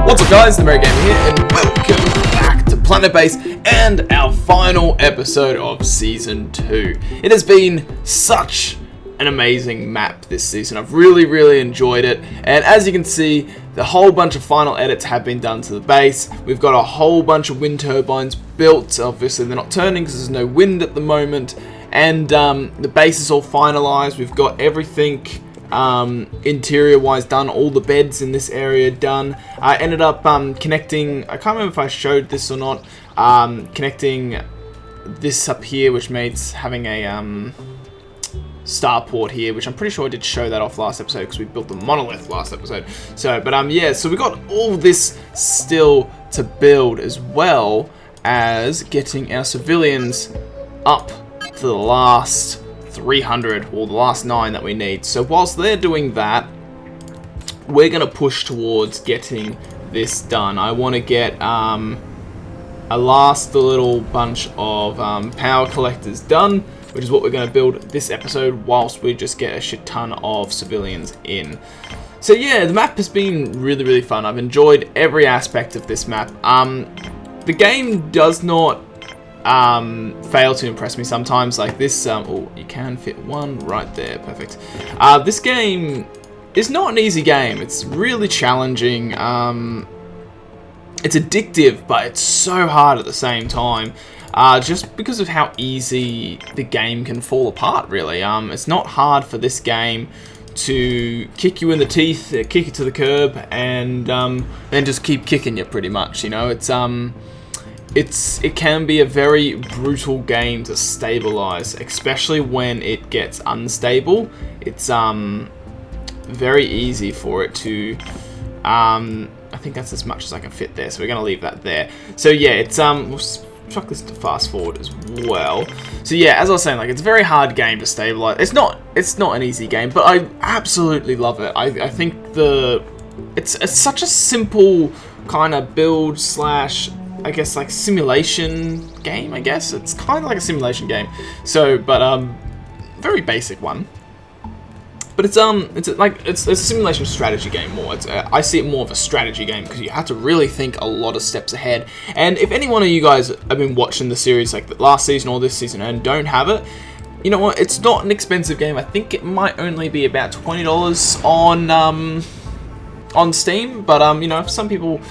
What's up guys, TheMerryGamer here, and welcome back to Planetbase and our final episode of Season 2. It has been such an amazing map this season. I've really enjoyed it, and as you can see, the whole bunch of final edits have been done to the base. We've got a whole bunch of wind turbines built. Obviously they're not turning because there's no wind at the moment, and the base is all finalized. We've got everything interior wise done, all the beds in this area done. I ended up connecting, I can't remember if I showed this or not, connecting this up here, which makes having a starport here, which I'm pretty sure I did show that off last episode because we built the monolith last episode. So but yeah, so we got all this still to build, as well as getting our civilians up to the last 300, or the last 9 that we need. So whilst they're doing that, we're going to push towards getting this done. I want to get a last little bunch of power collectors done, which is what we're going to build this episode, whilst we just get a shit ton of civilians in. So yeah, the map has been really fun. I've enjoyed every aspect of this map. The game does not fail to impress me sometimes, like this. Oh, you can fit one right there, perfect. This game is not an easy game. It's really challenging. It's addictive, but it's so hard at the same time, just because of how easy the game can fall apart, really. It's not hard for this game to kick you in the teeth, kick you to the curb, and then just keep kicking you, pretty much, you know. It can be a very brutal game to stabilize, especially when it gets unstable. It's very easy for it to I think that's as much as I can fit there, so we're gonna leave that there. So yeah, it's we'll chuck this to fast forward as well. So yeah, as I was saying, like, it's a very hard game to stabilize. It's not an easy game, but I absolutely love it. I think it's such a simple kind of build slash, I guess, like, simulation game. I guess it's kind of like a simulation game. So, but very basic one. But it's a simulation strategy game more. I see it more of a strategy game because you have to really think a lot of steps ahead. And if any one of you guys have been watching the series, like the last season or this season, and don't have it, you know what? It's not an expensive game. I think it might only be about $20 on Steam. But you know, if some people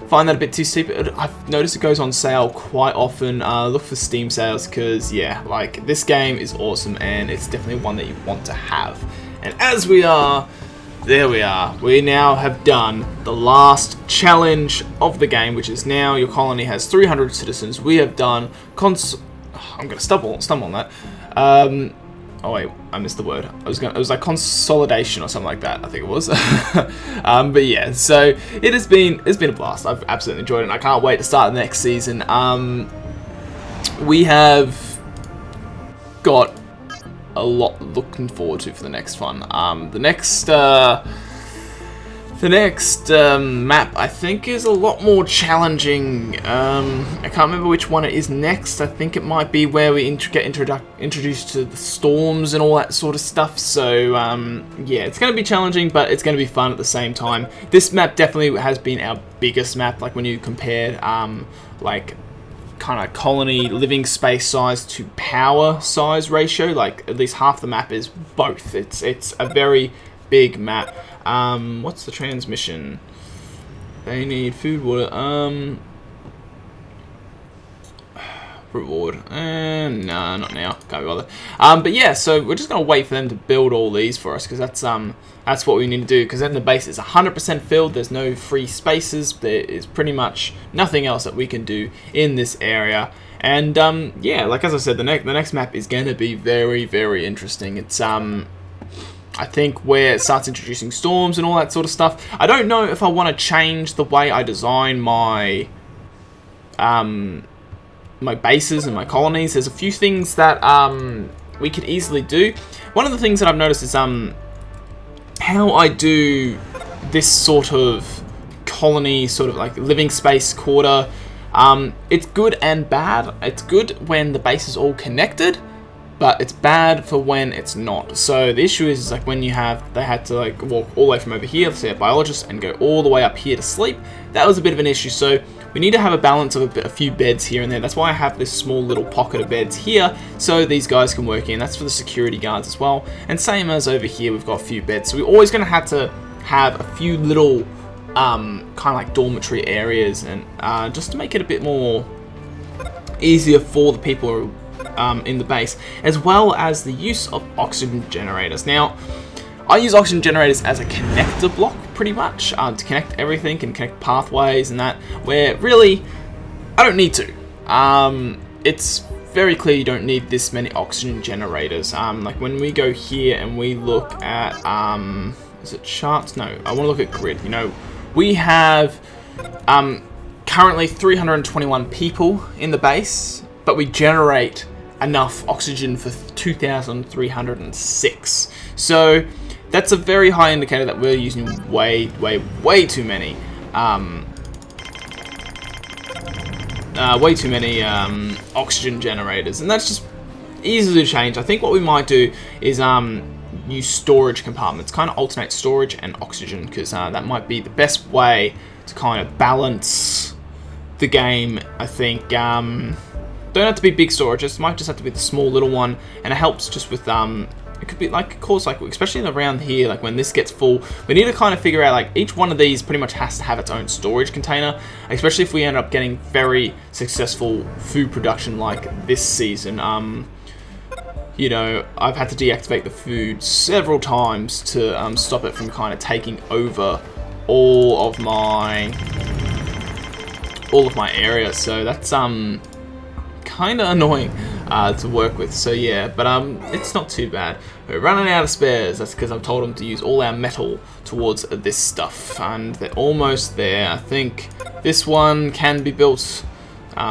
find that a bit too steep, I've noticed it goes on sale quite often. Look for Steam sales, because yeah, like, this game is awesome and it's definitely one that you want to have. And as we are, there we are. We now have done the last challenge of the game, which is now your colony has 300 citizens. We have done I'm gonna stumble on that. Oh wait, I missed the word. It was like consolidation or something like that, I think it was. But yeah, so it's been a blast. I've absolutely enjoyed it, and I can't wait to start the next season. We have got a lot looking forward to for the next one. The next map, I think, is a lot more challenging. I can't remember which one it is next. I think it might be where we get introduced to the storms and all that sort of stuff. So yeah, it's going to be challenging, but it's going to be fun at the same time. This map definitely has been our biggest map, like when you compare like kind of colony living space size to power size ratio. Like, at least half the map is both. It's a very big map. What's the transmission? They need food, water, reward. No, not now. Can't be bothered. But yeah, so we're just gonna wait for them to build all these for us, because that's what we need to do. Because then the base is 100% filled. There's no free spaces. There is pretty much nothing else that we can do in this area. And yeah, like, as I said, the next map is gonna be very interesting. It's I think where it starts introducing storms and all that sort of stuff. I don't know if I want to change the way I design my my bases and my colonies. There's a few things that we could easily do. One of the things that I've noticed is how I do this sort of colony, sort of like living space quarter. It's good and bad. It's good when the base is all connected, but it's bad for when it's not. So the issue is like when they had to like walk all the way from over here, let's say a biologist, and go all the way up here to sleep. That was a bit of an issue. So we need to have a balance of a few beds here and there. That's why I have this small little pocket of beds here, so these guys can work in. That's for the security guards as well. And same as over here, we've got a few beds. So we're always going to have a few little kind of like dormitory areas, and just to make it a bit more easier for the people in the base, as well as the use of oxygen generators. Now, I use oxygen generators as a connector block pretty much to connect everything and connect pathways and that, where really I don't need to. It's very clear you don't need this many oxygen generators. Like when we go here and we look at is it charts? No, I want to look at grid. You know, we have currently 321 people in the base, but we generate enough oxygen for 2,306. So that's a very high indicator that we're using way too many oxygen generators, and that's just easy to change. I think what we might do is use storage compartments, kind of alternate storage and oxygen, because that might be the best way to kind of balance the game. I think don't have to be big storages, might just have to be the small little one, and it helps just with it could be like, of course, like especially around here, like when this gets full, we need to kind of figure out like each one of these pretty much has to have its own storage container, especially if we end up getting very successful food production like this season. You know, I've had to deactivate the food several times to stop it from kind of taking over all of my area, so that's kind of annoying to work with. So yeah, but it's not too bad. We're running out of spares. That's because I've told them to use all our metal towards this stuff, and they're almost there. I think this one can be built, so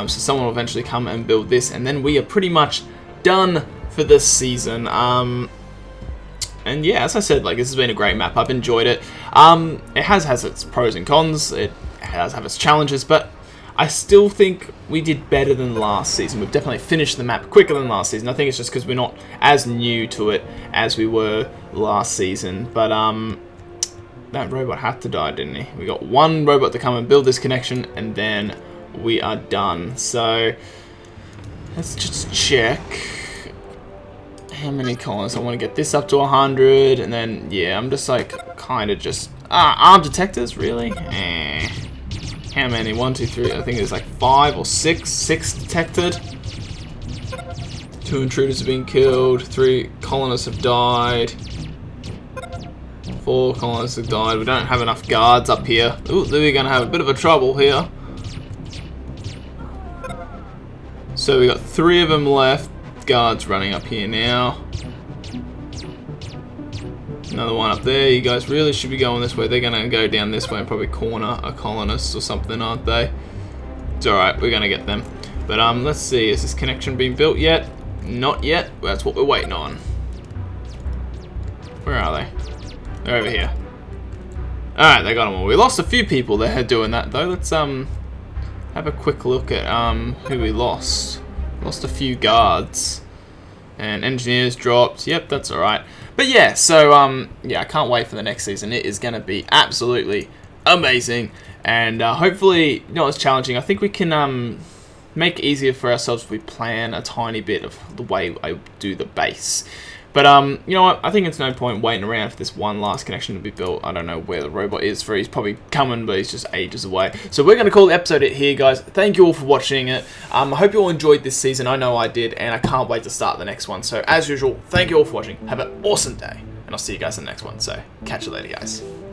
someone will eventually come and build this, and then we are pretty much done for this season. And yeah, as I said, like, this has been a great map. I've enjoyed it. It has its pros and cons. It has its challenges, but I still think we did better than last season. We've definitely finished the map quicker than last season. I think it's just because we're not as new to it as we were last season. But that robot had to die, didn't he? We got one robot to come and build this connection, and then we are done. So let's just check how many colonists. I want to get this up to 100, and then yeah, I'm just like kind of just armed detectors, really. How many? 1, 2, 3. I think there's like 5 or 6. 6 detected. 2 intruders have been killed. 3 colonists have died. 4 colonists have died. We don't have enough guards up here. Ooh, we're gonna have a bit of a trouble here. So we got 3 of them left. Guards running up here now. Another one up there. You guys really should be going this way. They're going to go down this way and probably corner a colonist or something, aren't they? It's alright, we're going to get them. But let's see, is this connection being built yet? Not yet. Well, that's what we're waiting on. Where are they? They're over here. Alright, they got them all. We lost a few people there doing that, though. Let's have a quick look at who we lost. Lost a few guards. And engineers dropped. Yep, that's alright. But yeah, so yeah, I can't wait for the next season. It is going to be absolutely amazing. And hopefully, you know, it's challenging. I think we can make it easier for ourselves if we plan a tiny bit of the way I do the base. But you know what? I think it's no point waiting around for this one last connection to be built. I don't know where the robot is. He's probably coming, but he's just ages away. So we're going to call the episode it here, guys. Thank you all for watching it. I hope you all enjoyed this season. I know I did, and I can't wait to start the next one. So as usual, thank you all for watching. Have an awesome day, and I'll see you guys in the next one. So catch you later, guys.